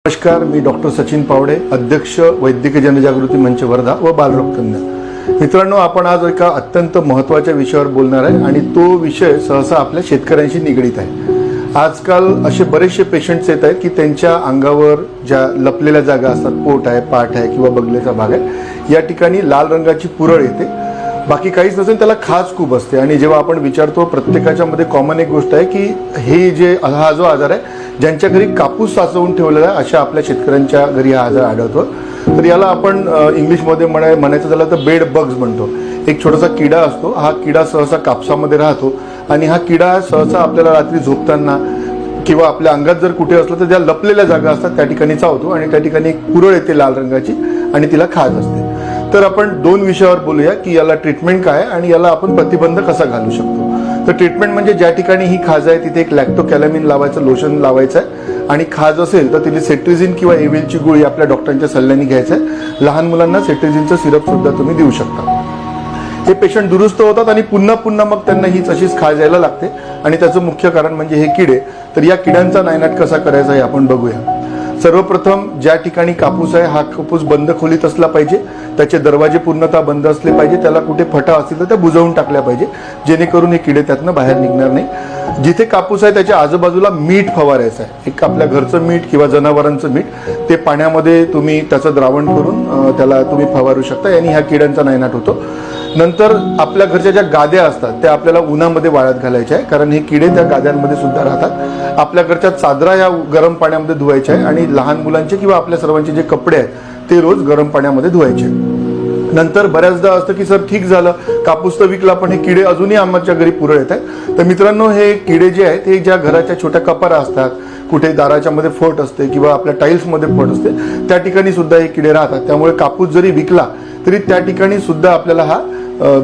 नमस्कार, मी डॉक्टर सचिन पावडे, अध्यक्ष वैद्यकीय जनजागृती मंच वर्धा व बालरोगतज्ञ. मित्रांनो, आपण आज एका अत्यंत महत्त्वाच्या विषयावर बोलणार आहे आणि तो विषय सहसा आपल्या शेतकऱ्यांशी निगडीत आहे. आजकाल असे बरेचसे पेशंट्स येत आहेत की त्यांच्या अंगावर ज्या लपलेल्या जागा असतात, पोट आहे, पाठ आहे किंवा बगलेचा भाग आहे, या ठिकाणी लाल रंगाची पुरळ येते. बाकी काहीच नसेल, त्याला खाज खूप असते. आणि जेव्हा आपण विचारतो, प्रत्येकाच्या मध्ये कॉमन एक गोष्ट आहे की हे हा जो आजार आहे, ज्यांच्या घरी कापूस साचवून ठेवलेला आहे अशा आपल्या शेतकऱ्यांच्या घरी हा आजार आढळतो. तर याला आपण इंग्लिशमध्ये म्हणायचं झालं तर बेड बग्स म्हणतो. एक छोटासा किडा असतो. हा किडा सहसा कापसामध्ये राहतो आणि हा किडा सहसा आपल्याला रात्री झोपताना किंवा आपल्या अंगात जर कुठे असलं तर ज्या लपलेल्या जागा असतात त्या ठिकाणी चावतो आणि त्या ठिकाणी एक पुरळ येते लाल रंगाची आणि तिला खाज असते. तर आपण दोन विषयावर बोलूया की याला ट्रीटमेंट काय आणि याला आपण प्रतिबंध कसा घालू शकतो. तर ट्रीटमेंट म्हणजे ज्या ठिकाणी ही खाज आहे तिथे एक लॅक्टोकॅलामिन लावायचं लोशन लावायचं आहे आणि खाज असेल तर तिथे सेट्रिझिन किंवा एव्हिलची गोळी आपल्या डॉक्टरांच्या सल्ल्याने घ्यायचं आहे. लहान मुलांना सेट्रिझिनचं सिरप सुद्धा तुम्ही देऊ शकता. हे पेशंट दुरुस्त होतात आणि पुन्हा मग त्यांना हीच अशीच खाज यायला लागते आणि त्याचं मुख्य कारण म्हणजे हे किडे. तर या किड्यांचा नायनाट कसा करायचा हे आपण बघूया. सर्वप्रथम ज्या ठिकाणी कापूस आहे, हा कापूस बंद खोलीत असला पाहिजे. त्याचे दरवाजे पूर्णतः बंद असले पाहिजे. त्याला कुठे फटा असतील तर त्या बुजवून टाकल्या पाहिजे, जेणेकरून हे किडे त्यातनं बाहेर निघणार नाही. जिथे कापूस आहे त्याच्या आजूबाजूला मीठ फवारायचं आहे. एक आपल्या घरचं मीठ किंवा जनावरांचं मीठ, ते पाण्यामध्ये तुम्ही त्याचं द्रावण करून त्याला तुम्ही फवारू शकता. यांनी ह्या किड्यांचा नायनाट होतो. नंतर आपल्या घरच्या ज्या गाद्या असतात त्या आपल्याला उन्हामध्ये वाळत घालायच्या आहे, कारण हे किडे त्या गाद्यांमध्ये सुद्धा राहतात. आपल्या घरच्या चादरा या गरम पाण्यामध्ये धुवायच्या आहे आणि लहान मुलांचे किंवा आपल्या सर्वांचे जे कपडे आहेत ते रोज गरम पाण्यामध्ये धुवायचे. नंतर बऱ्याचदा असतं की सर ठीक झालं, कापूस तर विकला, पण हे किडे अजूनही आमच्या घरी पुरळ येत आहेत. तर मित्रांनो, हे किडे जे आहेत हे ज्या घराच्या छोट्या कपारा असतात, कुठे दाराच्या मध्ये फट असते किंवा आपल्या टाईल्समध्ये फट असते, त्या ठिकाणी सुद्धा हे किडे राहतात. त्यामुळे कापूस जरी विकला तरी त्या ठिकाणी सुद्धा आपल्याला हा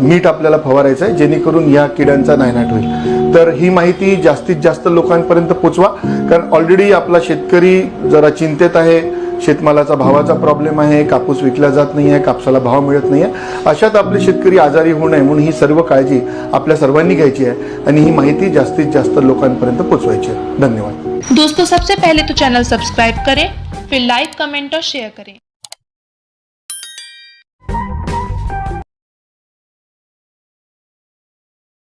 मीठ आपल्याला फवारायचं आहे, जेणेकरून या किड्यांचा नायनाट होईल. तर ही माहिती जास्तीत जास्त लोकांपर्यंत पोचवा, कारण ऑलरेडी आपला शेतकरी जरा चिंतेत आहे. शेतमालाचा भावाचा प्रॉब्लेम आहे, कापूस विकला जात नाही आहे, कापसाला भाव मिळत नाही आहे. अशात आपले शेतकरी आजारी होऊ नये म्हणून ही सर्व काळजी आपल्या सर्वांनी घ्यायची आहे आणि ही माहिती जास्तीत जास्त लोकांपर्यंत पोचवायची आहे. धन्यवाद दोस्तों, सबसे पहले तो चैनल सब्सक्राइब करें, फिर लाइक, कमेंट और शेयर करें.